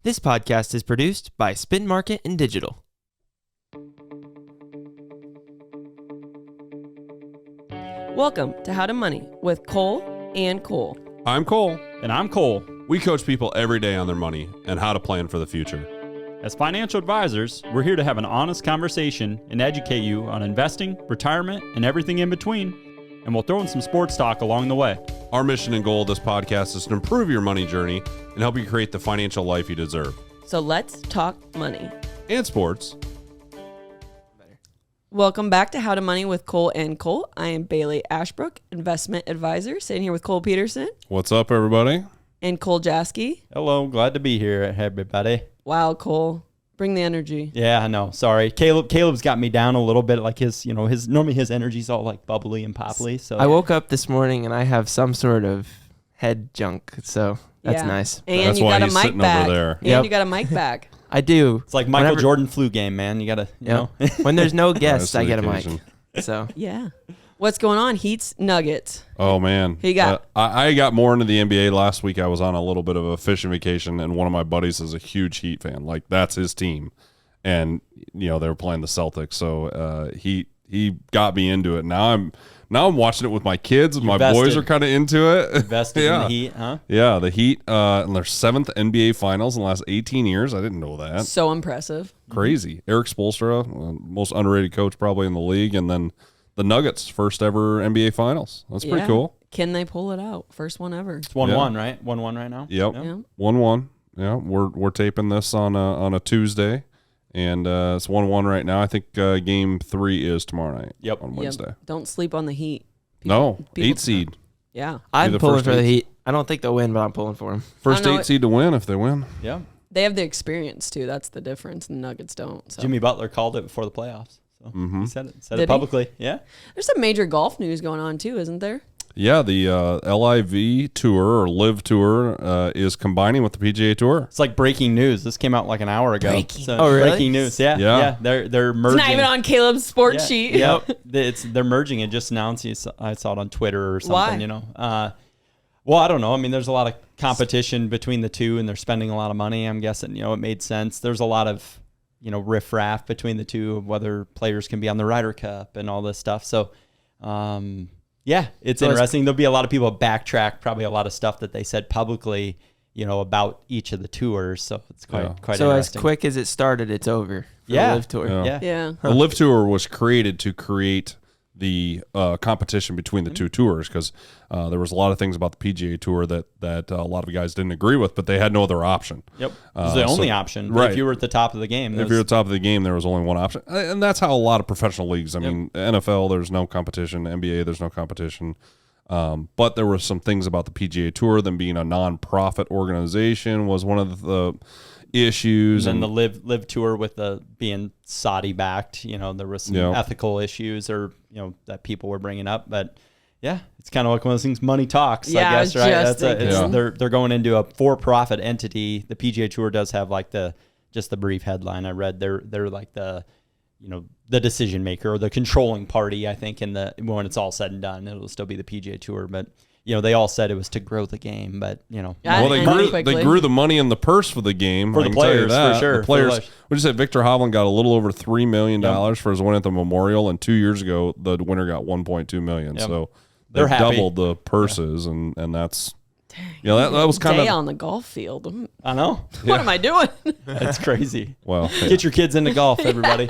This podcast is produced by Spin Market and Digital. Welcome to How to Money with Cole and Cole. I'm Cole. And I'm Cole. We coach people every day on their money and how to plan for the future. As financial advisors, we're here to have an honest conversation and educate you on investing, retirement, and everything in between. And we'll throw in some sports talk along the way. Our mission and goal of this podcast is to improve your money journey and help you create the financial life you deserve. So let's talk money. And sports. Welcome back to How to Money with Cole and Cole. I am Bailey Ashbrook, investment advisor, sitting here with Cole Peterson What's up, everybody? and Cole Jaskey. Hello, glad to be here, everybody. Wow, Cole, bring the energy. Yeah, I know. Sorry, Caleb's got me down a little bit. Like his normally his energy's all like bubbly and popply. So I woke up this morning and I have some sort of head junk, so that's Yeah. nice. And That's you why got a he's mic sitting back. over there. And Yep. you got a mic back. I do. It's like Michael Whenever- Jordan flu game, man. You gotta, you know. When there's no guests, Rise I to get the a mic. occasion. So Yeah. What's going on? Heat's Nuggets. Oh, man. Who you got? I got more into the NBA last week. I was on a little bit of a fishing vacation, and one of my buddies is a huge Heat fan. Like, that's his team. And, you know, they were playing the Celtics. So he got me into it. Now I'm watching it with my kids, and my Invested. boys are kind of into it. Invested in the Heat, huh? Yeah, the Heat in their 7th NBA Finals in the last 18 years. I didn't know that. So impressive. Crazy. Eric Spoelstra, most underrated coach probably in the league, and then the Nuggets, first ever NBA Finals. That's pretty Yeah. cool. Can they pull it out? First one ever. It's 1-1, right? 1-1 right now. Yep. Yeah. 1-1. Yeah, we're taping this on a Tuesday, and it's 1-1 right now. I think game 3 is tomorrow night. Yep. On Yep. Wednesday. Don't sleep on the Heat. No, people- 8 seed. Yeah. I'm the pulling first for the eight. Heat. I don't think they'll win, but I'm pulling for them. First I don't know. 8 seed to win if they win. Yeah. They have the experience, too. That's the difference. The Nuggets don't. So. Jimmy Butler called it before the playoffs. So he said it. Said Did it he? publicly. Yeah. There's some major golf news going on, too, isn't there? Yeah, the LIV Tour or Live Tour is combining with the PGA Tour. It's like breaking news. This came out like an hour ago. Breaking. So, Oh, really? Breaking news. Yeah. Yeah. They're It's merging. not even on Caleb's sports Yeah. sheet. Yep. They're merging it. Just announced. I saw it on Twitter or something. Why? You know. Well, I don't know. I mean, there's a lot of competition between the two, and they're spending a lot of money. I'm guessing. You know, it made sense. There's a lot of riffraff between the two of whether players can be on the Ryder Cup and all this stuff. So, yeah, it's So interesting. There'll be a lot of people backtrack probably a lot of stuff that they said publicly, about each of the tours. So it's quite So as interesting. quick as it started, it's over. For Yeah. the Live Tour. Yeah. Yeah. Yeah. The Live Tour was created to create the competition between the two tours because there was a lot of things about the PGA Tour that a lot of guys didn't agree with, but they had no other option. Yep. It was the only option. But right. If you were at the top of the game, If you're at the top of the game, there was only one option. And that's how a lot of professional leagues, I mean, NFL, there's no competition. NBA, there's no competition. But there were some things about the PGA Tour, them being a non-profit organization was one of the issues. and then the live tour with the being Saudi backed, there was some ethical issues or that people were bringing up, but yeah, it's kind of like one of those things. Money talks, Yeah, I I guess, was right? just That's thinking. they're going into a for-profit entity. The PGA Tour does have like just the brief headline I read. They're like the decision maker or the controlling party. I think when it's all said and done, it'll still be the PGA Tour, but. They all said it was to grow the game, but Yeah, well, and they quickly. grew the money in the purse for the game. For I the can tell you players, that. for sure. The players, For the- what did you say? Victor Hovland got a little over $3 million for his win at the Memorial, and 2 years ago, the winner got $1.2 million. Yep. So They're they've happy. doubled the purses, and that's that was kind Day of on the golf field. I know What am I doing? it's crazy. well, Get your kids into golf, everybody.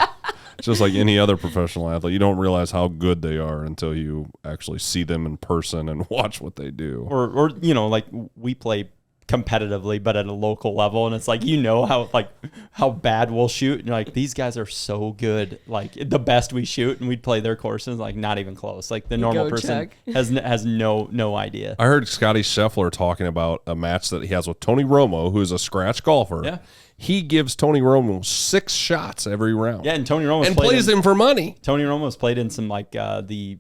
just like any other professional athlete, you don't realize how good they are until you actually see them in person and watch what they do. Or like we play competitively, but at a local level, and it's like how bad we'll shoot. And you're like, these guys are so good, like the best we shoot, and we'd play their courses like not even close. Like the normal Go person check. has no idea. I heard Scotty Scheffler talking about a match that he has with Tony Romo, who is a scratch golfer. Yeah. He gives Tony Romo 6 shots every round. Yeah, and Tony Romo's and plays him for money. Tony Romo's played in some like the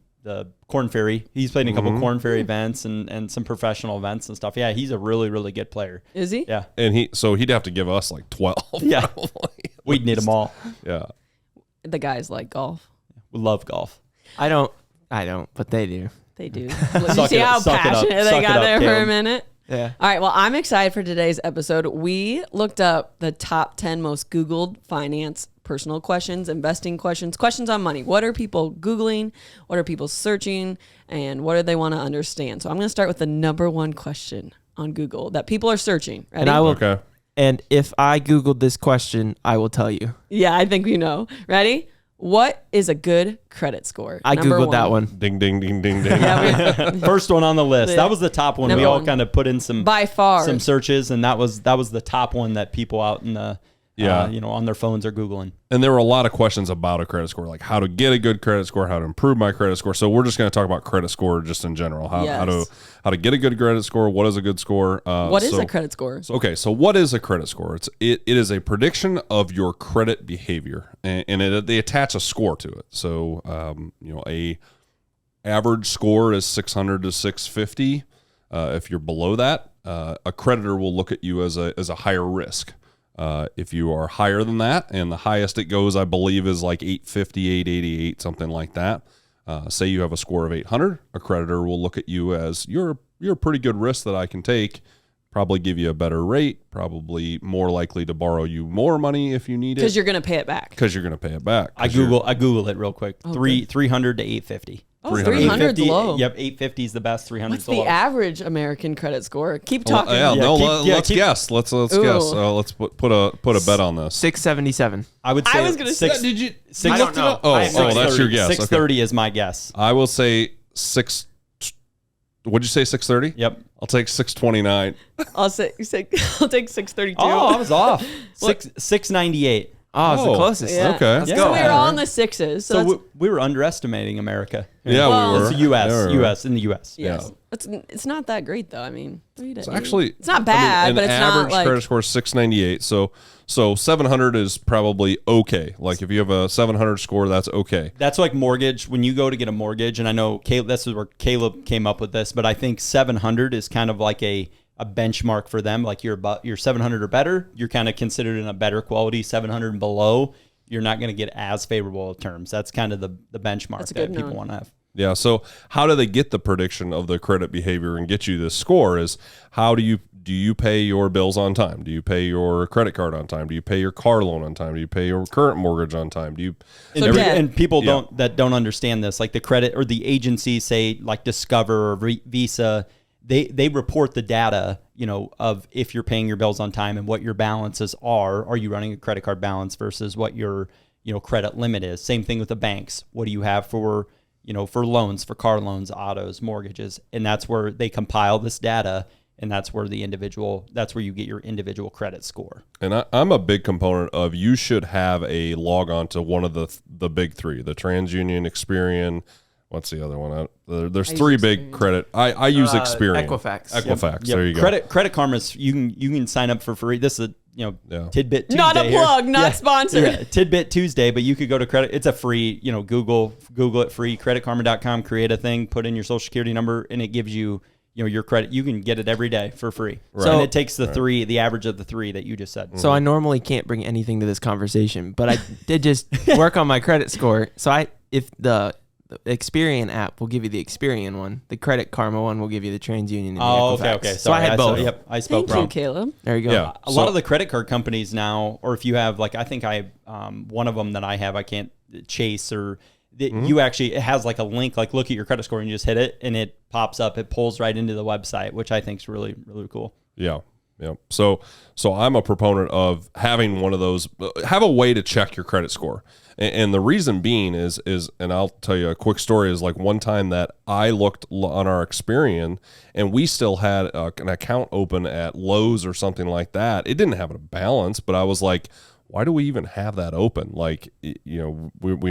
Corn Ferry. He's played in a couple Corn Ferry events and some professional events and stuff. Yeah, he's a really, really good player. Is he? Yeah. And he'd have to give us like 12. Yeah. probably. We'd need them all. Yeah. The guys like golf. We love golf. I don't, but they do. They do. Did you Suck see it up, how suck it up, passionate suck they it got up, there for a Caleb. minute? Yeah. All right. Well, I'm excited for today's episode. We looked up the top 10 most Googled finance, personal questions, investing questions, questions on money. What are people Googling? What are people searching? And what do they want to understand? So I'm going to start with the number one question on Google that people are searching. Ready? And I will. Okay. And if I Googled this question, I will tell you. Yeah, I think you know. Ready? What is a good credit score? I Number Googled that one. Ding, ding, ding, ding, ding. Yeah, First one on the list. Yeah. That was the top one. Number We all one. kind of put in some by far. some searches, and that was the top one that people out in the Yeah. on their phones are Googling. And there were a lot of questions about a credit score, like how to get a good credit score, how to improve my credit score. So we're just going to talk about credit score just in general, how to get a good credit score. What is a good score? What is a credit score? So what is a credit score? It is a prediction of your credit behavior, and they attach a score to it. So a average score is 600 to 650. If you're below that, a creditor will look at you as a higher risk. If you are higher than that, and the highest it goes, I believe, is like 850, 888, something like that. Say you have a score of 800, a creditor will look at you as you're a pretty good risk that I can take, probably give you a better rate, probably more likely to borrow you more money if you need it. Because you're going to pay it back. Because you're going to pay it back. I Google it real quick. 300 to 850. Oh, 300 's low. Yep, 850 is the best. 300 What's is the the lowest. average American credit score? Keep talking. Let's guess. Let's guess. Ooh. Let's put a bet on this. 677. I would say I was gonna say- Did you? I don't know. Oh, I- that's your guess. 630 is my guess. I will say 6. What'd you say? 630? Yep. I'll take 629. I'll take 632. Oh, I was off. 698. Oh, it's the Oh. closest. Yeah. Okay. Let's Yeah. So go. we were all in the sixes. So, So that's, we were underestimating America. Yeah, Well, we were. It's the U.S. Yeah, we were. U.S. in the U.S. yes. It's not that great though. I mean, It's actually it's not bad, an but it's average not like credit score is 698. So 700 is probably okay. Like if you have a 700 score, that's okay. That's like mortgage. When you go to get a mortgage, and I know this is where Caleb came up with this, but I think 700 is kind of like a benchmark for them. Like you're 700 or better, you're kind of considered in a better quality. 700 and below, you're not going to get as favorable of terms. That's kind of the benchmark That's a that good people known. want to have. Yeah. So how do they get the prediction of the credit behavior and get you this score? Is how do you pay your bills on time? Do you pay your credit card on time? Do you pay your car loan on time? Do you pay your current mortgage on time? Do you? So debt. And people Yeah. don't understand this, like the credit or the agencies, say like Discover or Visa, they report the data, of if you're paying your bills on time and what your balances are. Are you running a credit card balance versus what your credit limit is? Same thing with the banks. What do you have for for loans, for car loans, autos, mortgages? And that's where they compile this data, and that's where you get your individual credit score. And I'm a big component of you should have a log on to one of the big three, the TransUnion, Experian. What's the other one? There's I three use big Experian. credit. I use Experian. Equifax. Equifax. Yep. There you go. Credit Karma's, you can sign up for free. This is Yeah. tidbit Tuesday. not a here. plug, not sponsored. Yeah, tidbit Tuesday, but you could go to credit. It's a free, Google it free, creditkarma.com, create a thing, put in your social security number, and it gives you, your credit. You can get it every day for free. Right. So and it takes the average of the three that you just said. So I normally can't bring anything to this conversation, but I did just work on my credit score. So if the Experian app will give you the Experian one, the Credit Karma one will give you the TransUnion and the Equifax. okay. So I had both. I spoke Thank you, wrong. Caleb. There you go. Yeah. A lot of the credit card companies now, or if you have I think one of them that I have, I can't Chase or you actually, it has like a link, like look at your credit score and you just hit it and it pops up, it pulls right into the website, which I think is really, really cool. Yeah. Yeah. So I'm a proponent of having one of those, have a way to check your credit score. And the reason being is, and I'll tell you a quick story, is like one time that I looked on our Experian and we still had an account open at Lowe's or something like that. It didn't have a balance, but I was like, why do we even have that open? Like, we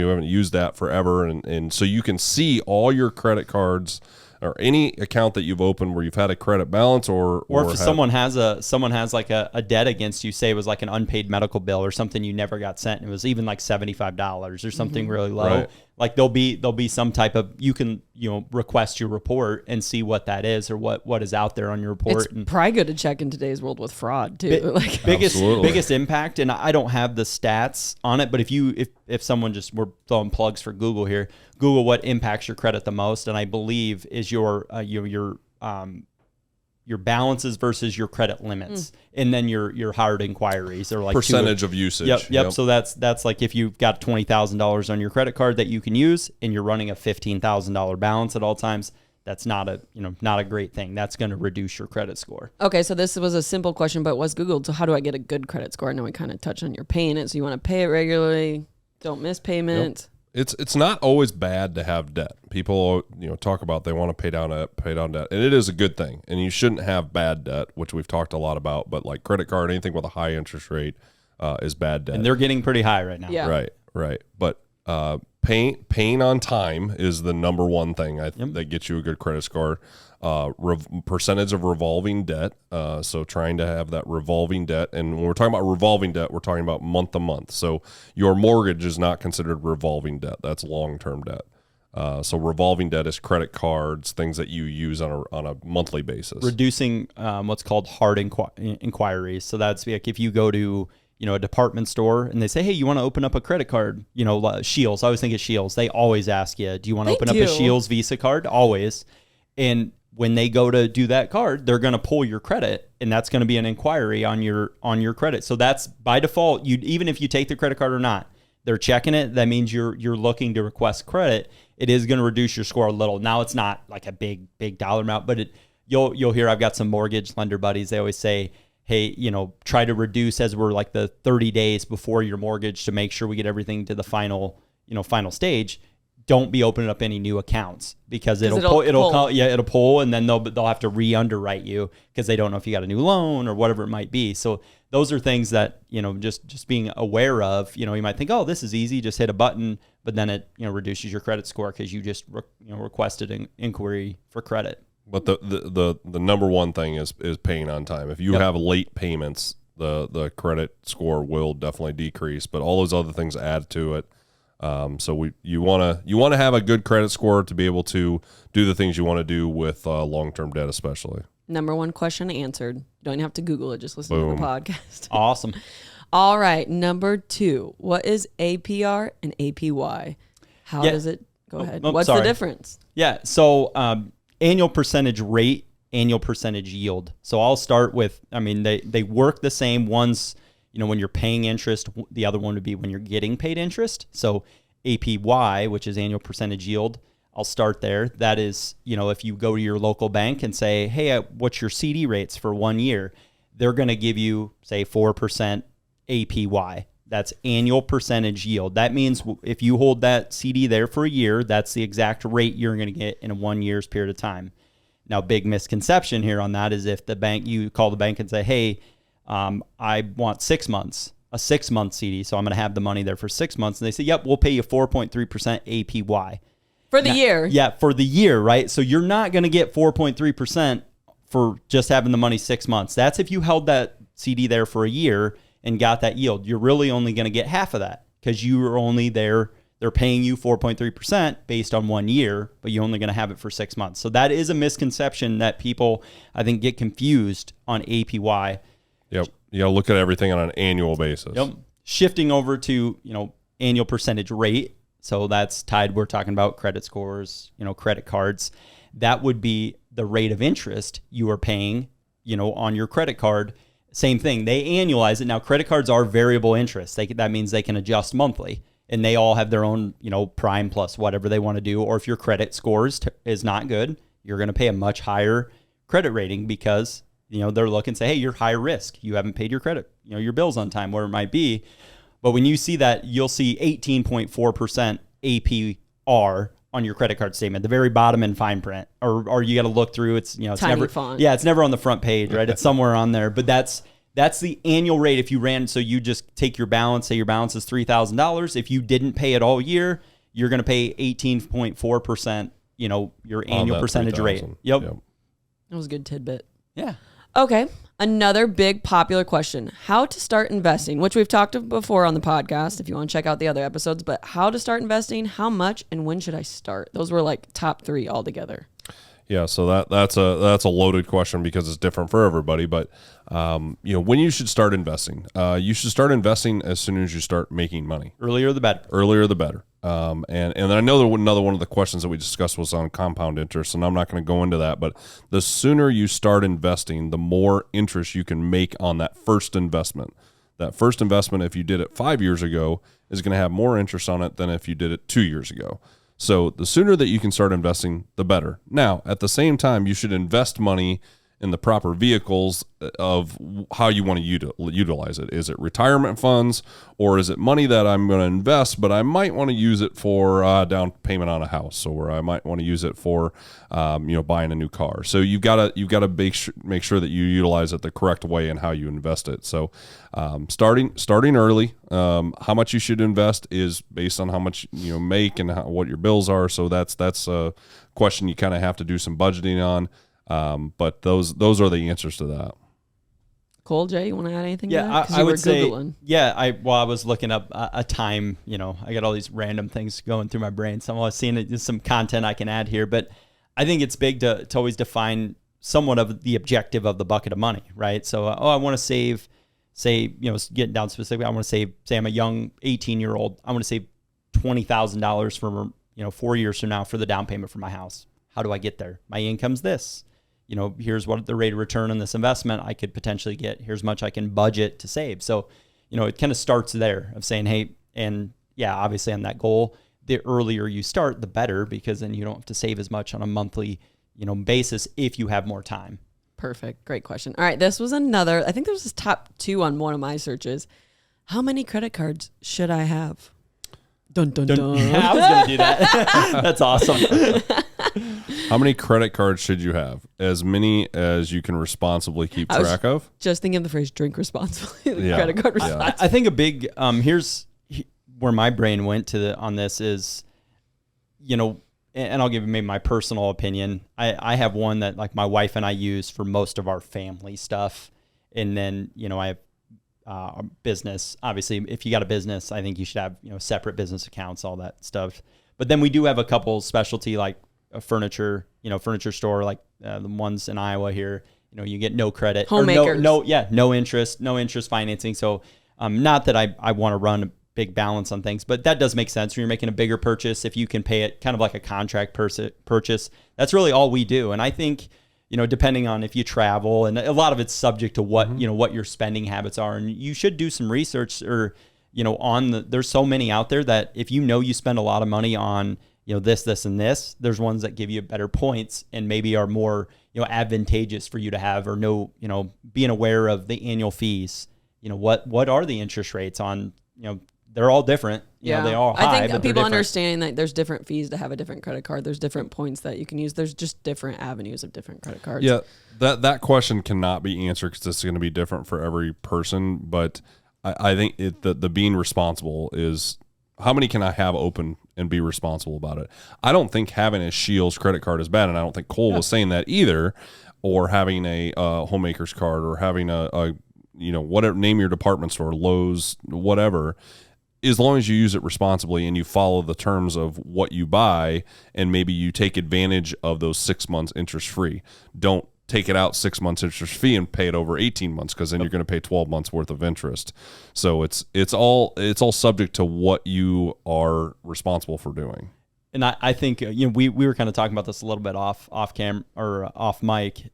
haven't used that forever. And so you can see all your credit cards or any account that you've opened where you've had a credit balance or if someone has like a debt against you, say it was like an unpaid medical bill or something you never got sent, and it was even like $75 or something really low. Right. Like there'll be some type of, you can request your report and see what that is or what is out there on your report. It's probably good to check in today's world with fraud too. Absolutely. biggest impact, and I don't have the stats on it, but if someone just, we're throwing plugs for Google here, Google what impacts your credit the most, and I believe is your your balances versus your credit limits, and then your hard inquiries are like percentage of usage. Yep. So that's like if you've got $20,000 on your credit card that you can use, and you're running a $15,000 balance at all times. That's not a great thing. That's going to reduce your credit score. Okay, so this was a simple question, but was Googled. So how do I get a good credit score? I know we kind of touched on your paying it, so you want to pay it regularly, don't miss payments. It's not always bad to have debt. People talk about they want to pay down debt, and it is a good thing. And you shouldn't have bad debt, which we've talked a lot about. But like credit card, anything with a high interest rate is bad debt, and they're getting pretty high right now. Yeah. Right. But paying on time is the number one thing that gets you a good credit score. Percentage of revolving debt. So trying to have that revolving debt. And when we're talking about revolving debt, we're talking about month to month. So your mortgage is not considered revolving debt. That's long-term debt. So revolving debt is credit cards, things that you use on a monthly basis. Reducing what's called hard inquiries. So that's like if you go to a department store and they say, hey, you want to open up a credit card? Shields. I always think it's Shields. They always ask you, do you want to open up a Shields Visa card? Always. And when they go to do that card, they're going to pull your credit, and that's going to be an inquiry on your credit. So that's by default. Even if you take the credit card or not, they're checking it. That means you're looking to request credit. It is going to reduce your score a little. Now it's not like a big dollar amount, but you'll hear. I've got some mortgage lender buddies. They always say, hey, try to reduce as we're like the 30 days before your mortgage to make sure we get everything to the final stage. Don't be opening up any new accounts because it'll pull, and then they'll have to re-underwrite you because they don't know if you got a new loan or whatever it might be. So those are things that just being aware of. You might think, oh, this is easy, just hit a button, but then it reduces your credit score because you just requested an inquiry for credit. But the number one thing is paying on time. If you have late payments, the credit score will definitely decrease. But all those other things add to it. So you want to have a good credit score to be able to do the things you want to do with long-term debt, especially. Number one question answered. You don't even have to Google it. Just listen to the podcast. Awesome. All right. Number 2. What is APR and APY? How does it go ahead? What's the difference? Yeah. So annual percentage rate, annual percentage yield. So I'll start with. They work the same. One's when you're paying interest, the other one would be when you're getting paid interest. So APY, which is annual percentage yield, I'll start there. That is, if you go to your local bank and say, hey, what's your CD rates for 1 year? They're going to give you, say, 4% APY. That's annual percentage yield. That means if you hold that CD there for a year, that's the exact rate you're going to get in a 1 year's period of time. Now, big misconception here on that is if you call the bank and say, hey, I want 6 months, a 6-month CD. So I'm going to have the money there for 6 months. And they say, yep, we'll pay you 4.3% APY. For the year. Yeah, for the year, right? So you're not going to get 4.3% for just having the money 6 months. That's if you held that CD there for a year and got that yield. You're really only going to get half of that because you were only there. They're paying you 4.3% based on 1 year, but you're only going to have it for 6 months. So that is a misconception that people, I think, get confused on APY. Yep. You got to look at everything on an annual basis. Yep. Shifting over to, annual percentage rate. So that's tied. We're talking about credit scores, credit cards. That would be the rate of interest you are paying, on your credit card. Same thing. They annualize it. Now, credit cards are variable interest. That means they can adjust monthly, and they all have their own, prime plus whatever they want to do. Or if your credit scores is not good, you're going to pay a much higher credit rating because they're looking and say, hey, you're high risk. You haven't paid your credit, your bills on time, where it might be. But when you see that, you'll see 18.4% APR on your credit card statement, the very bottom in fine print, or you got to look through. It's it's tiny never font. Yeah, it's never on the front page, right? It's somewhere on there. But that's the annual rate. If you ran, so you just take your balance. Say your balance is $3,000. If you didn't pay it all year, you're going to pay 18.4%. Your annual percentage rate. Yep. That was a good tidbit. Yeah. Okay. Another big popular question. How to start investing, which we've talked about before on the podcast, if you want to check out the other episodes, but how to start investing, how much, and when should I start? Those were like top 3 altogether. Yeah, so that's a loaded question because it's different for everybody. But when you should start investing, you should start investing as soon as you start making money. Earlier the better. Earlier the better. And I know that another one of the questions that we discussed was on compound interest, and I'm not going to go into that, but the sooner you start investing, the more interest you can make on that first investment. That first investment, if you did it 5 years ago, is going to have more interest on it than if you did it 2 years ago. So the sooner that you can start investing, the better. Now, at the same time, you should invest money in the proper vehicles of how you want to utilize it. Is it retirement funds, or is it money that I'm going to invest, but I might want to use it for down payment on a house, or I might want to use it for buying a new car. So you've got to make sure that you utilize it the correct way and how you invest it. So starting early, how much you should invest is based on how much you make and what your bills are. So that's a question you kind of have to do some budgeting on. But those are the answers to that. Cole, Jay, you want to add anything? Yeah, to that? I would say, Googling. I was looking up a time, I got all these random things going through my brain. So I was seeing some content I can add here, but I think it's big to always define somewhat of the objective of the bucket of money, right? So, I want to save, getting down specifically, I want to save, say I'm a young 18-year-old, I want to save $20,000 for, 4 years from now for the down payment for my house. How do I get there? My income's this. Here's what the rate of return on this investment I could potentially get. Here's much I can budget to save. So, it kind of starts there of saying, hey, and yeah, obviously on that goal, the earlier you start, the better, because then you don't have to save as much on a monthly, basis if you have more time. Perfect. Great question. All right. This was I think this was top 2 on one of my searches. How many credit cards should I have? Dun, dun, dun. I was going to do that. That's awesome. How many credit cards should you have? As many as you can responsibly keep track of? Just thinking of the phrase drink responsibly. Yeah. Credit card responsibly. I think a big, here's where my brain went on this is, and I'll give you maybe my personal opinion. I have one that like my wife and I use for most of our family stuff. And then, I have business. Obviously, if you got a business, I think you should have, separate business accounts, all that stuff. But then we do have a couple specialty like a furniture store, like the ones in Iowa here. You get no credit, homemakers. No interest financing. So, not that I want to run a big balance on things, but that does make sense when you're making a bigger purchase. If you can pay it kind of like a contract purchase, that's really all we do. And I think, depending on if you travel, and a lot of it's subject to what, what your spending habits are. And you should do some research or, there's so many out there that if you spend a lot of money on, this, and this, there's ones that give you better points and maybe are more, advantageous for you to have, or being aware of the annual fees. What are the interest rates on, they're all different. They all high. I think but people they're understanding that there's different fees to have a different credit card. There's different points that you can use. There's just different avenues of different credit cards. Yeah, that question cannot be answered because it's going to be different for every person. But I think the being responsible is, how many can I have open and be responsible about it? I don't think having a Shields credit card is bad, and I don't think Cole was saying that either. Or having a homemaker's card, or having a whatever, name your department store, Lowe's, whatever. As long as you use it responsibly and you follow the terms of what you buy, and maybe you take advantage of those 6 months interest free. Don't take it out 6 months interest free and pay it over 18 months, because then you're going to pay 12 months worth of interest. So it's all subject to what you are responsible for doing. And I think we were kind of talking about this a little bit off cam or off mic.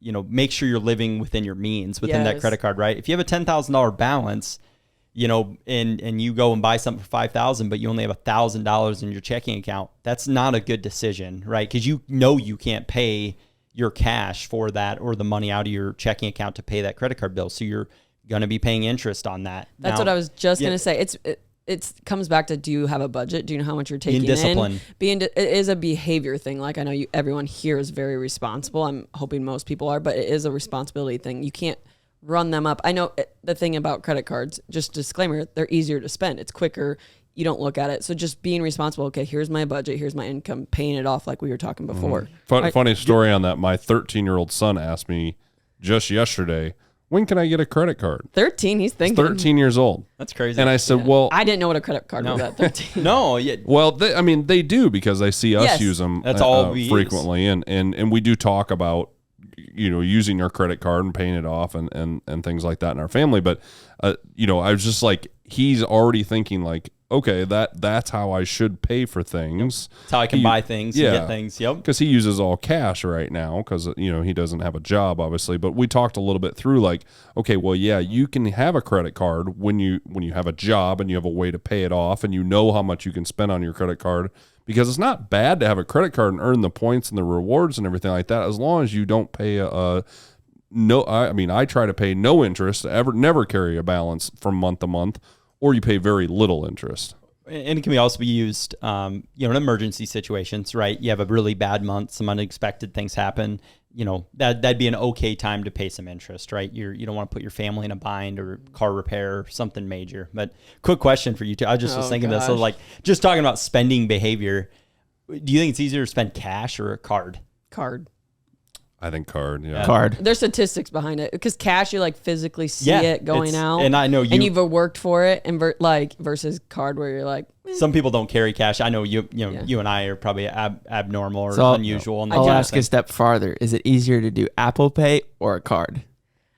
Make sure you're living within your means within that credit card, right? If you have a $10,000 balance, and you go and buy something for $5,000, but you only have $1,000 in your checking account, that's not a good decision, right? Because you can't pay your cash for that, or the money out of your checking account to pay that credit card bill. So you're going to be paying interest on that. That's what I was just going to say. It comes back to, do you have a budget? Do you know how much you're taking discipline. It is a behavior thing. Like, I know everyone here is very responsible. I'm hoping most people are, but it is a responsibility thing. You can't run them up. I know the thing about credit cards, just disclaimer, they're easier to spend. It's quicker. You don't look at it. So just being responsible. Okay, here's my budget. Here's my income. Paying it off like we were talking before. Funny story on that. My 13-year-old son asked me just yesterday, when can I get a credit card? 13, he's thinking. 13 years old. That's crazy. And I said, well, I didn't know what a credit card was at 13. No, yeah. Well, they do, because they see us use them. That's all we frequently, use. And we do talk about using our credit card and paying it off and things like that in our family. But I was just like, he's already thinking like, okay, that's how I should pay for things. That's how I can buy things, get things. Yep. Because he uses all cash right now because, he doesn't have a job, obviously. But we talked a little bit through like, okay, well, yeah, you can have a credit card when you have a job and you have a way to pay it off and you know how much you can spend on your credit card, because it's not bad to have a credit card and earn the points and the rewards and everything like that, as long as you don't pay I try to pay no interest, never carry a balance from month to month, or you pay very little interest. And it can also be used, in emergency situations, right? You have a really bad month, some unexpected things happen. That'd be an okay time to pay some interest, right? You don't want to put your family in a bind or car repair or something major. But quick question for you too. I just was thinking this, so like just talking about spending behavior. Do you think it's easier to spend cash or a card? Card. I think card, yeah. Card. There's statistics behind it, because cash, you like phically see it going out, and I know and you've worked for it, and versus card where you're like, some people don't carry cash. I know you and I are probably abnormal or unusual. I'll ask a step farther. Is it easier to do Apple Pay or a card?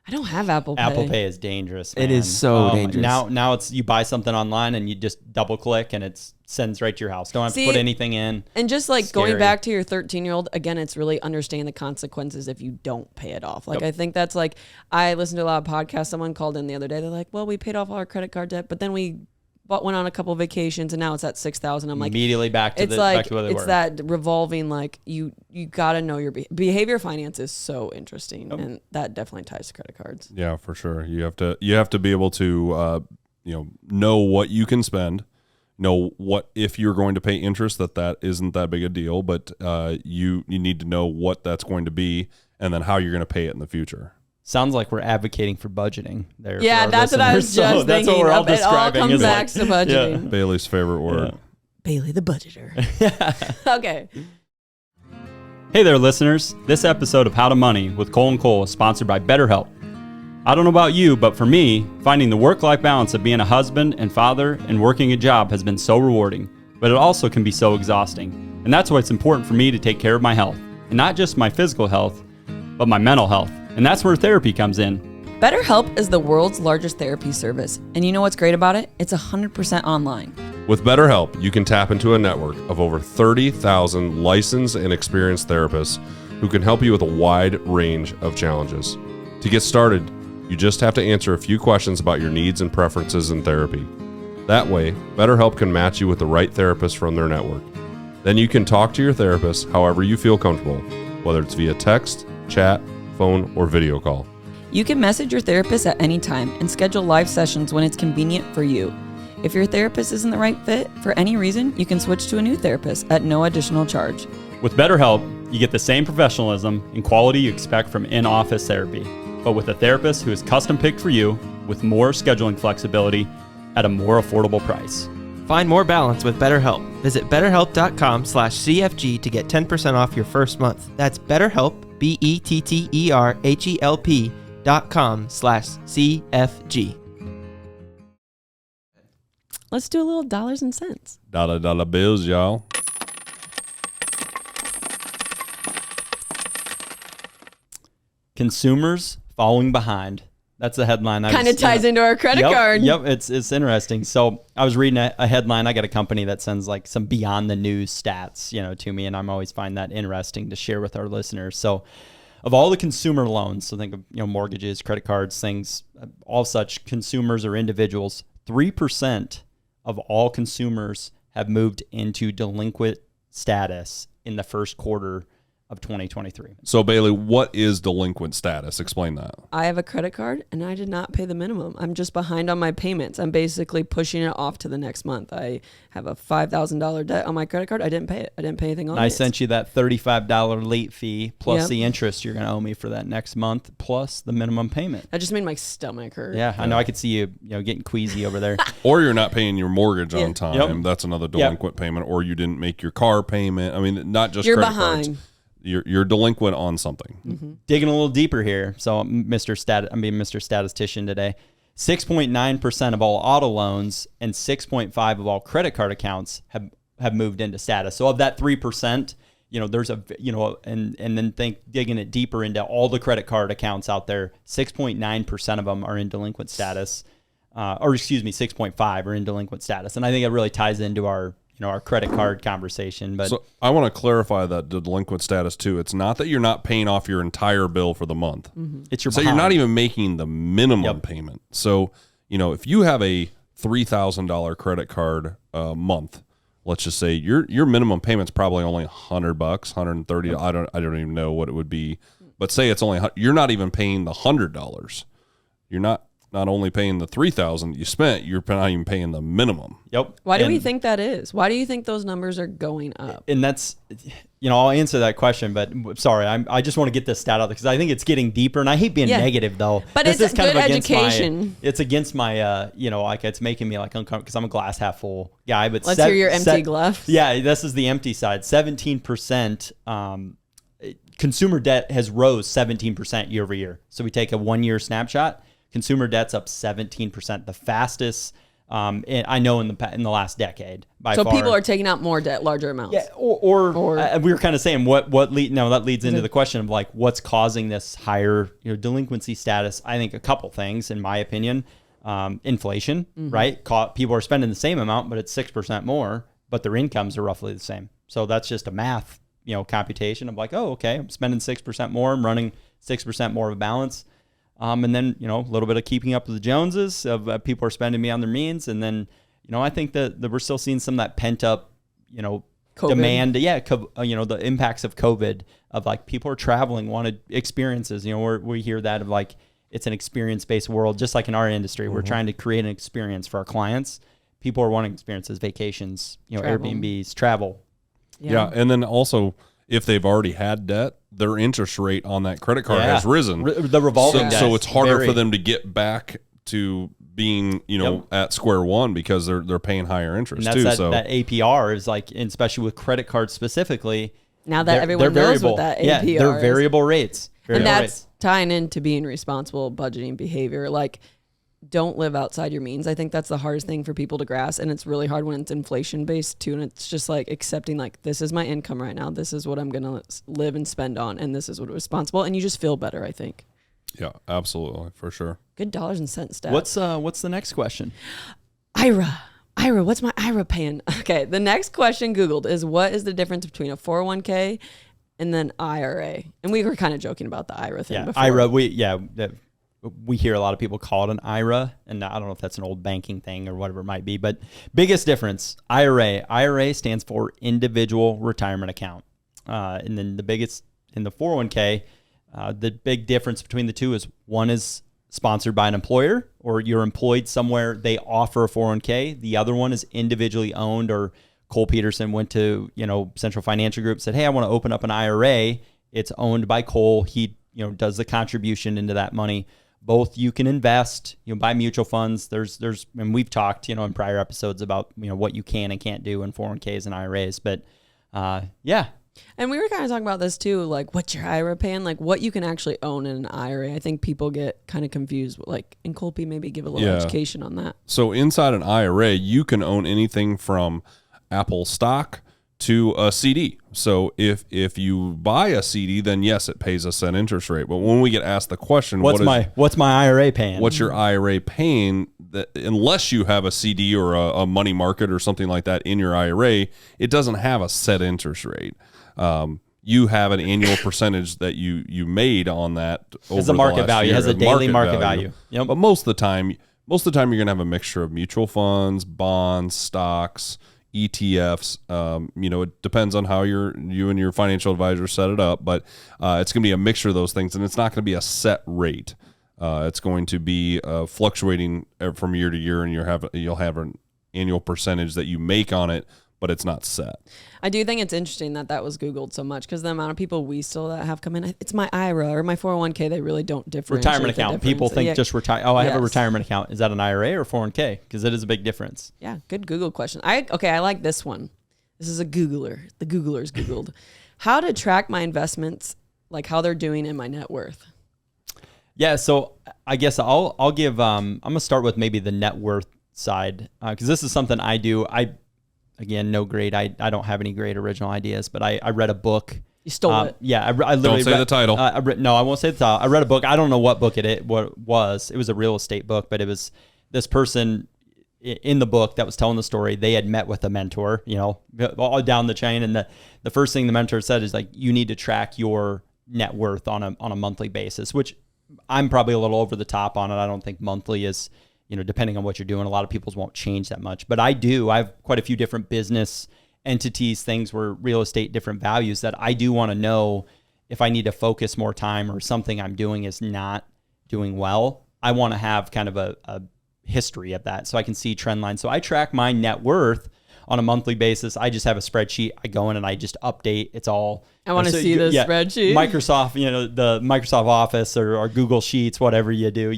I don't have Apple Pay. Apple Pay is dangerous, man. It is so dangerous. Now it's you buy something online and you just double click and it sends right to your house. Don't have to put anything in. And just like going back to your 13-year-old, again, it's really understanding the consequences if you don't pay it off. Like, I think that's like, I listened to a lot of podcasts. Someone called in the other day. They're like, well, we paid off all our credit card debt, but then we went on a couple of vacations and now it's at $6,000. I'm like, immediately back to where they were. It's that revolving, like you got to know your behavior finance is so interesting, and that definitely ties to credit cards. Yeah, for sure. You have to be able to know what you can spend, know what, if you're going to pay interest, that isn't that big a deal, but you need to know what that's going to be and then how you're going to pay it in the future. Sounds like we're advocating for budgeting there. Yeah, that's what I was just thinking. That's what we're all describing. It all comes back to budgeting. Yeah. Bailey's favorite word. Bailey the budgeter. Okay. Hey there, listeners. This episode of How to Money with Cole and Cole is sponsored by BetterHelp. I don't know about you, but for me, finding the work-life balance of being a husband and father and working a job has been so rewarding, but it also can be so exhausting. And that's why it's important for me to take care of my health, and not just my physical health, but my mental health. And that's where therapy comes in. BetterHelp is the world's largest therapy service. And you know what's great about it? It's 100% online. With BetterHelp, you can tap into a network of over 30,000 licensed and experienced therapists who can help you with a wide range of challenges. To get started, you just have to answer a few questions about your needs and preferences in therapy. That way, BetterHelp can match you with the right therapist from their network. Then you can talk to your therapist however you feel comfortable, whether it's via text, chat, phone, or video call. You can message your therapist at any time and schedule live sessions when it's convenient for you. If your therapist isn't the right fit for any reason, you can switch to a new therapist at no additional charge. With BetterHelp, you get the same professionalism and quality you expect from in-office therapy, but with a therapist who is custom picked for you with more scheduling flexibility at a more affordable price. Find more balance with BetterHelp. Visit BetterHelp.com/CFG to get 10% off your first month. That's BetterHelp, BetterHelp.com/CFG. Let's do a little dollars and cents. Dollar bills, y'all. Consumers falling behind. That's the headline. Kind of ties into our credit card. Yep, it's interesting. So I was reading a headline. I got a company that sends like some beyond the news stats, to me, and I'm always find that interesting to share with our listeners. So, of all the consumer loans, so think of mortgages, credit cards, things, all such consumers or individuals, 3% of all consumers have moved into delinquent status in the first quarter of 2023. So Bailey, what is delinquent status? Explain that. I have a credit card and I did not pay the minimum. I'm just behind on my payments. I'm basically pushing it off to the next month. I have a $5,000 debt on my credit card. I didn't pay it. I didn't pay anything on it. I sent you that $35 late fee plus the interest you're going to owe me for that next month plus the minimum payment. That just made my stomach hurt. Yeah, I know. I could see you, getting queasy over there. Or you're not paying your mortgage on time. Yep. That's another delinquent payment. Or you didn't make your car payment. I mean, not just credit cards. You're delinquent on something. Mm-hmm. Digging a little deeper here. So I'm being Mr. Statistician today. 6.9% of all auto loans and 6.5% of all credit card accounts have moved into status. So of that 3%, there's and then digging it deeper into all the credit card accounts out there, 6.9% of them are in delinquent status. or excuse me, 6.5 are in delinquent status. And I think it really ties into our credit card conversation. But so I want to clarify that the delinquent status too. It's not that you're not paying off your entire bill for the month. It's your so you're not even making the minimum payment. So, if you have a $3,000 credit card a month, let's just say your minimum payment's probably only $100, $130. I don't even know what it would be, but say it's only, you're not even paying the $100. You're not only paying the $3,000 you spent, you're not even paying the minimum. Yep. Why do we think that is? Why do you think those numbers are going up? And that's, I'll answer that question, but sorry, I just want to get this stat out because I think it's getting deeper, and I hate being negative though. But this it's is kind good of against education. It's against my, like it's making me like uncomfortable because I'm a glass half full guy. But let's hear your empty glass. Yeah, this is the empty side. 17%. Consumer debt has rose 17% year over year. So we take a 1 year snapshot. Consumer debt's up 17%, the fastest I know in the last decade by far. So people are taking out more debt, larger amounts. Yeah, or we were kind of saying that leads into the question of like what's causing this higher delinquency status. I think a couple things, in my opinion. Inflation, right? People are spending the same amount, but it's 6% more, but their incomes are roughly the same. So that's just a math computation of like, oh, okay, I'm spending 6% more, I'm running 6% more of a balance. And then, a little bit of keeping up with the Joneses of people are spending beyond their means. And then, I think that we're still seeing some of that pent up, demand. Yeah. The impacts of COVID of like people are traveling, wanted experiences, we hear that of like, it's an experience-based world, just like in our industry. We're trying to create an experience for our clients. People are wanting experiences, vacations, travel. Airbnbs, travel. Yeah. And then also, if they've already had debt, their interest rate on that credit card has risen. The revolving debt. So it's harder for them to get back to being, at square one because they're paying higher interest and too. That APR is like, and especially with credit cards specifically. Now that everyone knows what that APR is. They're variable rates. And that's tying into being responsible budgeting behavior. Like, don't live outside your means. I think that's the hardest thing for people to grasp, and it's really hard when it's inflation based too. And it's just like accepting like, this is my income right now. This is what I'm gonna live and spend on, and this is what responsible. And you just feel better, I think. Yeah, absolutely, for sure. Good dollars and cents stats. What's the next question? IRA, what's my IRA paying? Okay, the next question Googled is, what is the difference between a 401k and then IRA? And we were kind of joking about the IRA thing before. IRA, we hear a lot of people call it an IRA, and I don't know if that's an old banking thing or whatever it might be, but biggest difference, IRA stands for individual retirement account. And then the biggest in the 401k, the big difference between the two is one is sponsored by an employer or you're employed somewhere, they offer a 401k. The other one is individually owned, or Cole Peterson went to, Central Financial Group, said, hey, I want to open up an IRA. It's owned by Cole. He, does the contribution into that money. Both you can invest, buy mutual funds. There's, and we've talked, in prior episodes about, what you can and can't do in 401ks and IRAs, but yeah. And we were kind of talking about this too, like what's your IRA paying, like what you can actually own in an IRA. I think people get kind of confused, like, and Colby maybe give a little education on that. So inside an IRA, you can own anything from Apple stock to a CD. So if you buy a CD, then yes, it pays a set interest rate. But when we get asked the question, what's my IRA paying? What's your IRA paying? That unless you have a CD or a money market or something like that in your IRA, it doesn't have a set interest rate. You have an annual percentage that you made on that. It's a market value. It has a daily market value. Yep. But most of the time you're going to have a mixture of mutual funds, bonds, stocks, ETFs. It depends on how you and your financial advisor set it up, but it's going to be a mixture of those things, and it's not going to be a set rate. It's going to be fluctuating from year to year, and you'll have an annual percentage that you make on it, but it's not set. I do think it's interesting that was Googled so much, because the amount of people we still that have come in, it's my IRA or my 401k, they really don't differentiate. Retirement account. People think just retire. Oh, I have a retirement account. Is that an IRA or 401k? Because it is a big difference. Yeah, good Google question. I like this one. This is a Googler. The Googlers Googled how to track my investments, like how they're doing in my net worth. Yeah, so I guess I'll give. I'm gonna start with maybe the net worth side, because this is something I do. Again, no great. I don't have any great original ideas, but I read a book. You stole it. Yeah, I literally don't say the title. No, I won't say the title. I read a book. I don't know what book it was. It was a real estate book, but it was this person in the book that was telling the story, they had met with a mentor, all down the chain. And the first thing the mentor said is like, you need to track your net worth on a monthly basis, which I'm probably a little over the top on it. I don't think monthly is, depending on what you're doing, a lot of people's won't change that much, but I have quite a few different business entities, things where real estate, different values that I do want to know if I need to focus more time or something I'm doing is not doing well. I want to have kind of a history of that so I can see trend lines. So I track my net worth on a monthly basis. I just have a spreadsheet. I go in and I just update. It's all. I want to see this spreadsheet. Microsoft, the Microsoft Office or Google Sheets, whatever you do,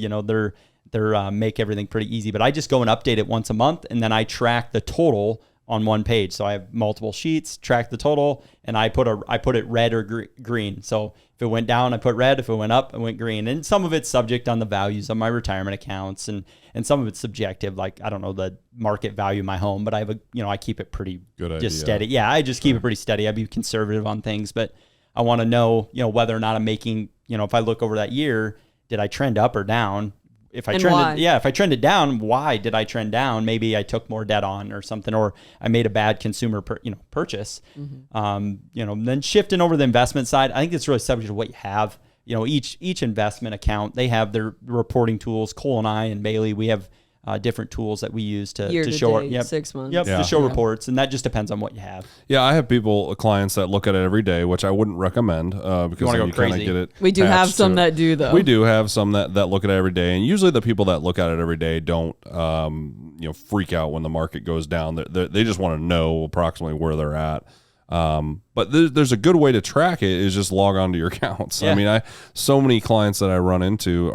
they're make everything pretty easy. But I just go and update it once a month, and then I track the total on one page. So I have multiple sheets, track the total, and I put it red or green. So if it went down, I put red. If it went up, I went green. And some of it's subject on the values of my retirement accounts, and some of it's subjective. Like, I don't know the market value of my home, but I have I keep it pretty just steady. Yeah, I just keep it pretty steady. I be conservative on things, but I want to know, whether or not I'm making, if I look over that year, did I trend up or down? If I trended down, why did I trend down? Maybe I took more debt on or something, or I made a bad consumer purchase. Mm-hmm. Then shifting over the investment side, I think it's really subject to what you have. Each investment account, they have their reporting tools. Cole and I and Bailey, we have different tools that we use to show date, 6 months. To show reports, and that just depends on what you have. Yeah, I have clients that look at it every day, which I wouldn't recommend because you kind of get it. We do have some that do, though. We do have some that look at it every day, and usually the people that look at it every day don't freak out when the market goes down. They just want to know approximately where they're at. But there's a good way to track it is just log on to your accounts. Yeah. I mean, so many clients that I run into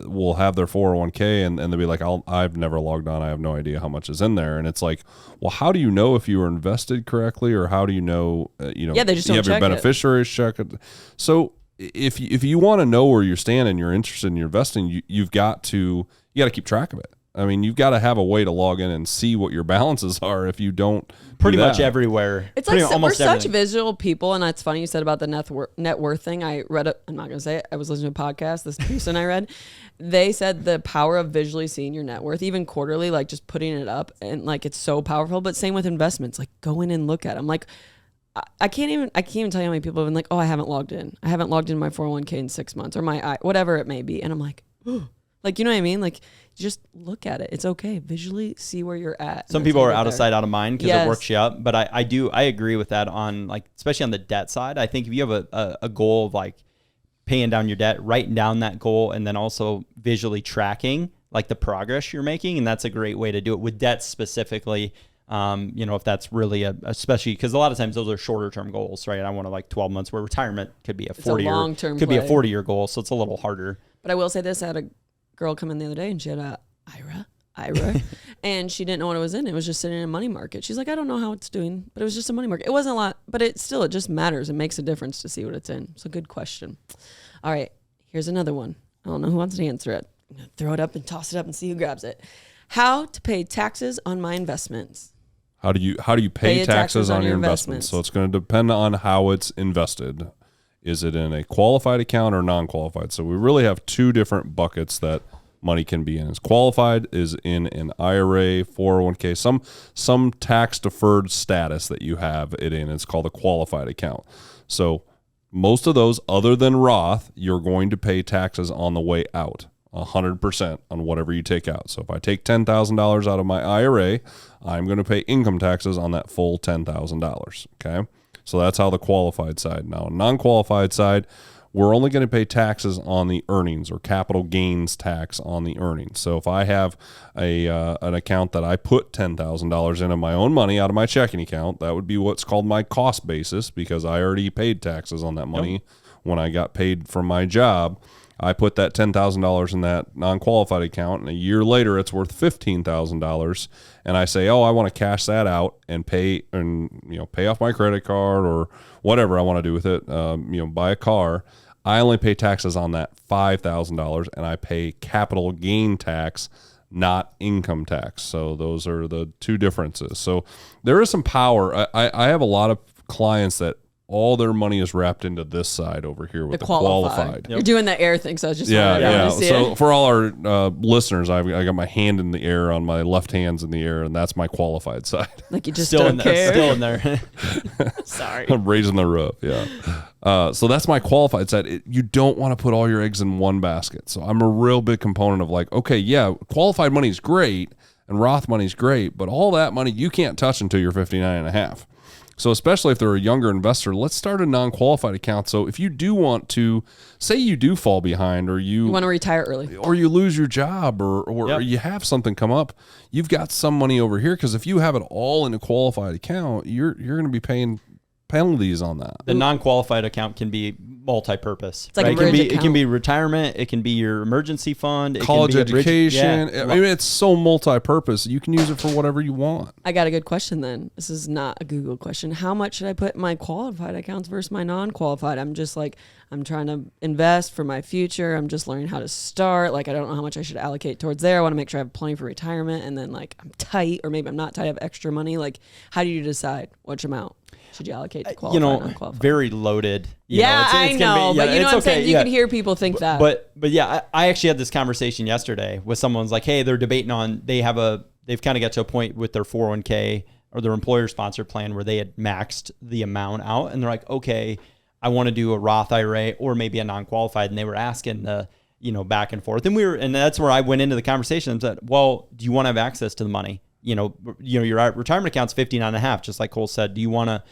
will have their 401k and they'll be like, I've never logged on. I have no idea how much is in there. And it's like, well, how do you know if you were invested correctly, or how do you know, they just don't you have your beneficiaries check it. So if you want to know where you're standing, you're interested in your investing, you got to keep track of it. I mean, you've got to have a way to log in and see what your balances are if you don't. Pretty much everywhere. It's like we're such visual people, and that's funny you said about the net worth thing. I read it. I'm not going to say it. I was listening to a podcast, this person I read. They said the power of visually seeing your net worth, even quarterly, like just putting it up, and like it's so powerful. But same with investments. Like go in and look at them. Like I can't even tell you how many people have been like, oh, I haven't logged in. I haven't logged in my 401k in 6 months, or my whatever it may be. And I'm like, oh. Like, you know what I mean? Like, just look at it. It's okay. Visually see where you're at. Some people are out of sight, out of mind because it works you up. But I agree with that on, like, especially on the debt side. I think if you have a goal of like paying down your debt, writing down that goal, and then also visually tracking like the progress you're making. And that's a great way to do it with debt specifically. If that's really especially because a lot of times those are shorter term goals, right? I want to like 12 months where retirement could be a 40-year goal. So it's a little harder. But I will say this, I had a girl come in the other day and she had a IRA and she didn't know what it was in. It was just sitting in a money market. She's like, I don't know how it's doing, but it was just a money market. It wasn't a lot, but it just matters. It makes a difference to see what it's in. So good question. All right, here's another one. I don't know who wants to answer it. I'm going to throw it up and toss it up and see who grabs it. How to pay taxes on my investments. How do you pay taxes on your investments? So it's going to depend on how it's invested. Is it in a qualified account or non-qualified? So we really have two different buckets that money can be in. It's qualified is in an IRA, 401k, some tax deferred status that you have it in. It's called a qualified account. So most of those, other than Roth, you're going to pay taxes on the way out, 100% on whatever you take out. So if I take $10,000 out of my IRA, I'm going to pay income taxes on that full $10,000. Okay. So that's how the qualified side. Now, non-qualified side, we're only going to pay taxes on the earnings or capital gains tax on the earnings. So if I have an account that I put $10,000 in of my own money out of my checking account, that would be what's called my cost basis because I already paid taxes on that money when I got paid from my job. I put that $10,000 in that non-qualified account, and a year later it's worth $15,000, and I say, "Oh, I want to cash that out and pay off my credit card or whatever I want to do with it, buy a car." I only pay taxes on that $5,000, and I pay capital gain tax, not income tax. So those are the two differences. So there is some power. I have a lot of clients that all their money is wrapped into this side over here with the qualified. You're doing the air thing, so I just Yeah. to see So it. for all our listeners, I got my hand in the air on my left hand's in the air, and that's my qualified side. Like you just Still don't in care. there. Still in there. Sorry. I'm raising the roof. Yeah. So that's my qualified side. You don't want to put all your eggs in one basket. So I'm a real big component of like, okay, yeah, qualified money is great and Roth money is great, but all that money you can't touch until you're 59 and a half. So especially if they're a younger investor, let's start a non-qualified account. So if you do want to, say you do fall behind or you want to retire early or you lose your job or you have something come up, you've got some money over here. Because if you have it all in a qualified account, you're going to be paying penalties on that. The non-qualified account can be multi-purpose. It's like a right? bridge It can account. be retirement. It can be your emergency fund. It College can be a bridge- education. yeah. I mean, it's so multi-purpose. You can use it for whatever you want. I got a good question then. This is not a Google question. How much should I put in my qualified accounts versus my non-qualified? I'm just like, I'm trying to invest for my future. I'm just learning how to start. Like, I don't know how much I should allocate towards there. I want to make sure I have plenty for retirement. And then like I'm tight, or maybe I'm not tight, I have extra money. Like, how do you decide which amount should you allocate to qualified, non-qualified? Very loaded. I know, but you know what I'm saying? You can hear people think that. But yeah, I actually had this conversation yesterday with someone's like, hey, they're debating on, they've kind of got to a point with their 401k or their employer sponsored plan where they had maxed the amount out. And they're like, okay, I want to do a Roth IRA or maybe a non-qualified. And they were asking the, back and forth. And that's where I went into the conversation and said, well, do you want to have access to the money? Your retirement account's 59 and a half, just like Cole said. Do you want to,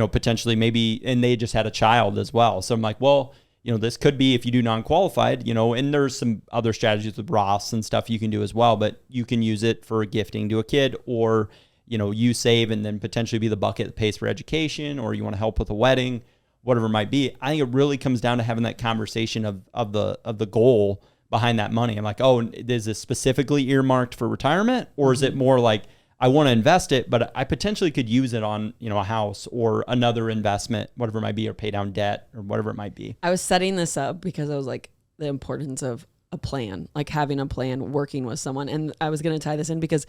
potentially maybe, and they just had a child as well. So I'm like, well, this could be if you do non-qualified, and there's some other strategies with Roths and stuff you can do as well, but you can use it for gifting to a kid, or, you save and then potentially be the bucket that pays for education, or you want to help with a wedding, whatever it might be. I think it really comes down to having that conversation of the goal behind that money. I'm like, oh, is this specifically earmarked for retirement, or is it more like, I want to invest it, but I potentially could use it on, a house or another investment, whatever it might be, or pay down debt or whatever it might be. I was setting this up because I was like, the importance of a plan, like having a plan, working with someone. And I was going to tie this in because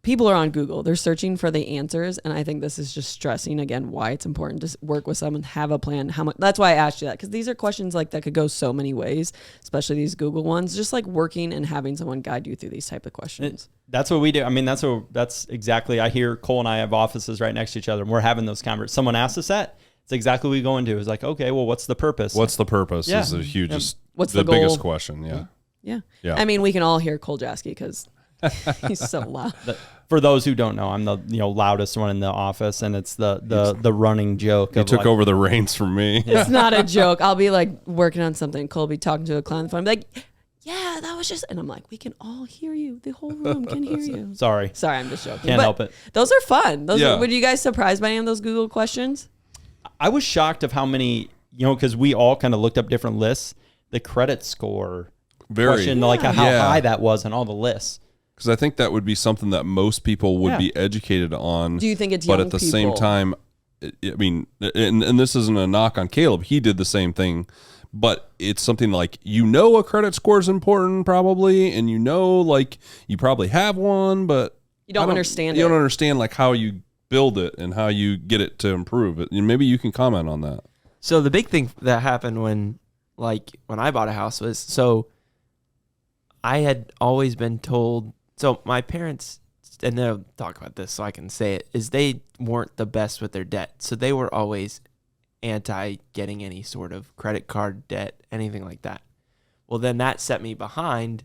people are on Google, they're searching for the answers. And I think this is just stressing again, why it's important to work with someone, have a plan, how much. That's why I asked you that. Cause these are questions like that could go so many ways, especially these Google ones, just like working and having someone guide you through these type of questions. That's what we do. I mean, that's exactly, I hear Cole and I have offices right next to each other and we're having those conversations. Someone asks us that. It's exactly what we go into. It's like, okay, well, what's the purpose? What's the purpose Yeah. is the hugest, What's the the goal? biggest question. Yeah. Yeah. I mean, we can all hear Cole Jasky because he's so loud. For those who don't know, I'm the loudest one in the office, and it's the running joke. You took over the reins from me. It's not a joke. I'll be like working on something. Cole will be talking to a client on the phone. I'm like, yeah, that was just, and I'm like, we can all hear you. The whole room can hear you. Sorry, I'm just joking. Can't But help it. Those are fun. Yeah. Were you guys surprised by any of those Google questions? I was shocked of how many, because we all kind of looked up different lists. The credit score question, like how high that was on all the lists. Because I think that would be something that most people would be educated on. Do you think it's But young at the people? same time, I mean, and this isn't a knock on Caleb. He did the same thing. But it's something like, a credit score is important probably. And like you probably have one, but You don't understand You it. don't understand like how you build it and how you get it to improve it. And maybe you can comment on that. So the big thing that happened when I bought a house was, so I had always been told, so my parents, and they'll talk about this so I can say it, is they weren't the best with their debt. So they were always anti getting any sort of credit card debt, anything like that. Well, then that set me behind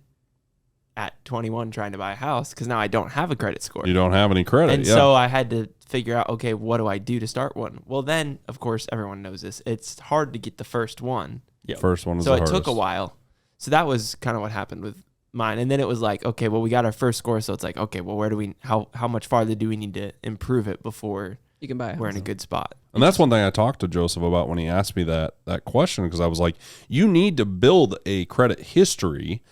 at 21 trying to buy a house because now I don't have a credit score. You don't have any credit. And so I had to figure out, okay, what do I do to start one? Well, then, of course, everyone knows this. It's hard to get the first one. First one is So the it hardest. took a while. So that was kind of what happened with mine. And then it was like, okay, well, we got our first score. So it's like, okay, well, how much farther do we need to improve it before You can buy a we're house. in a good spot? And that's one thing I talked to Joseph about when he asked me that question, because I was like, you need to build a credit history,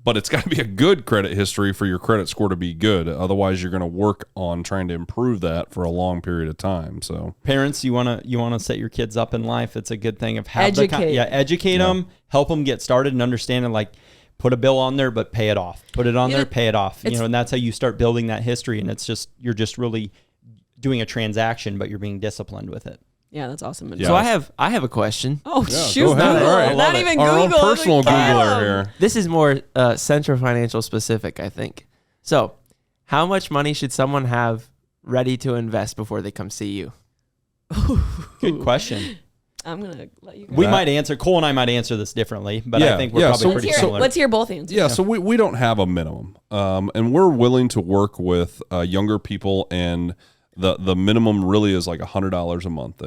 but it's got to be a good credit history for your credit score to be good. Otherwise, you're going to work on trying to improve that for a long period of time. So Parents, you want to set your kids up in life. It's a good thing of Educate them, help them get started and understand it. Like, put a bill on there, but pay it off. Put it on there, pay it off. And that's how you start building that history. And you're just really doing a transaction, but you're being disciplined with it. Yeah, that's awesome. Yeah. So I have a question. Oh, Yeah, shoot. go ahead. Not, All right. not even Our own Google. personal Googler here. This is more Central Financial specific, I think. So, how much money should someone have ready to invest before they come see you? Good question. I'm going to let you go. We might answer, Cole and I might answer this differently, but Yeah, I think we're yeah, probably so- pretty Let's similar. let's hear both answers. Yeah, so we don't have a minimum, and we're willing to work with younger people, and the minimum really is like $100 a month.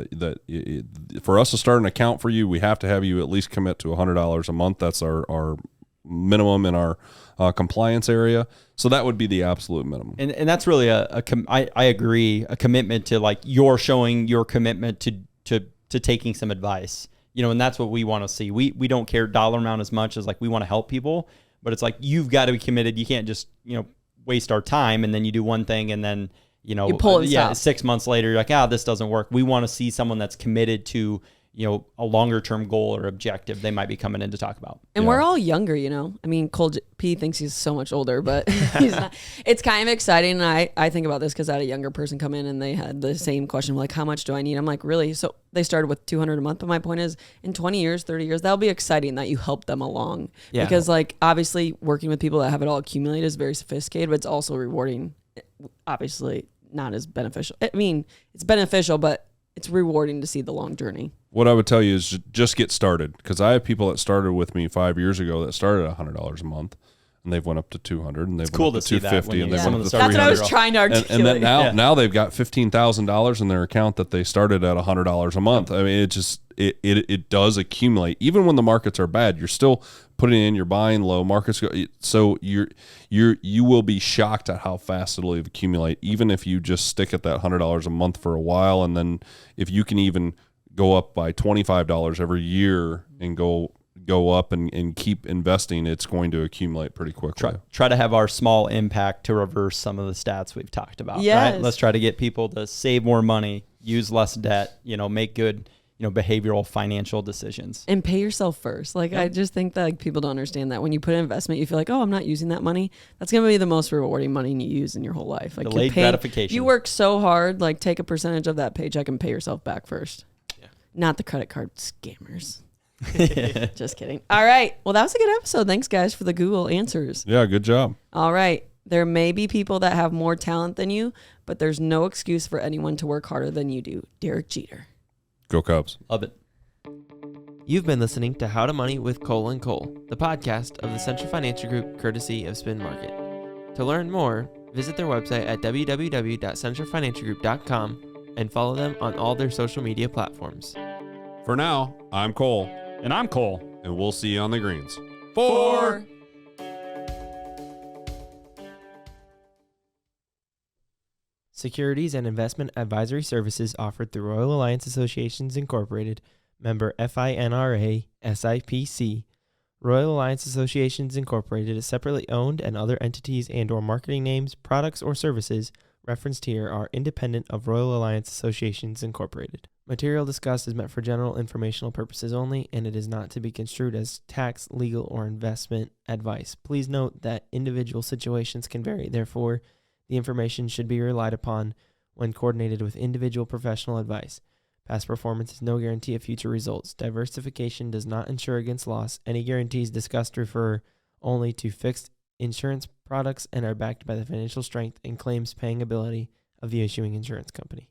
For us to start an account for you, we have to have you at least commit to $100 a month. That's our minimum in our compliance area. So that would be the absolute minimum. And that's really I agree, a commitment to like you're showing your commitment to taking some advice, and that's what we want to see. We don't care dollar amount as much as like we want to help people, but it's like you've got to be committed. You can't just waste our time and then you do one thing and then you pull and stop. 6 months later you're like, this doesn't work. We want to see someone that's committed to a longer term goal or objective they might be coming in to talk about. And we're all younger, I mean, Cole P thinks he's so much older, but he's not. It's kind of exciting. And I think about this because I had a younger person come in and they had the same question, like, how much do I need? I'm like, really? So they started with $200 a month. But my point is, in 20 years, 30 years, that'll be exciting that you help them along. Yeah. Because, like, obviously, working with people that have it all accumulated is very sophisticated, but it's also rewarding. Obviously, not as beneficial. I mean, it's beneficial, but it's rewarding to see the long journey. What I would tell you is just get started, because I have people that started with me 5 years ago that started at $100 a month, and they've went up to $200, and they've cool went up to to see that $250, when and you- they've some went of up the to That's what I was $300. trying to articulate. And then now they've got $15,000 in their account that they started at $100 a month. I mean, it does accumulate. Even when the markets are bad, you're still putting in, you're buying low. Markets go, so you will be shocked at how fast it'll accumulate, even if you just stick at that $100 a month for a while, and then if you can even go up by $25 every year and go up and keep investing, it's going to accumulate pretty quickly. Try to have our small impact to reverse some of the stats we've talked about. Yes. Right? Let's try to get people to save more money, use less debt, make good, behavioral financial decisions. And pay yourself first. Like, I just think that people don't understand that when you put in investment, you feel like, I'm not using that money. That's going to be the most rewarding money you use in your whole life. Like, Delayed gratification. You work so hard, like, take a percentage of that paycheck and pay yourself back first. Yeah. Not the credit card scammers. Just kidding. All right. Well, that was a good episode. Thanks, guys, for the Google answers. Yeah, good job. All right. There may be people that have more talent than you, but there's no excuse for anyone to work harder than you do. Derek Jeter. Go Cubs. Love it. You've been listening to How to Money with Cole and Cole, the podcast of the Central Financial Group, courtesy of Spin Market. To learn more, visit their website at www.centralfinancialgroup.com and follow them on all their social media platforms. For now, I'm Cole, And I'm Cole. and we'll see you on the greens. 4. Securities and investment advisory services offered through Royal Alliance Associations Incorporated, member FINRA, SIPC. Royal Alliance Associations Incorporated is separately owned, and other entities and/or marketing names, products, or services referenced here are independent of Royal Alliance Associations Incorporated. Material discussed is meant for general informational purposes only, and it is not to be construed as tax, legal, or investment advice. Please note that individual situations can vary. Therefore, the information should be relied upon when coordinated with individual professional advice. Past performance is no guarantee of future results. Diversification does not insure against loss. Any guarantees discussed refer only to fixed insurance products and are backed by the financial strength and claims paying ability of the issuing insurance company.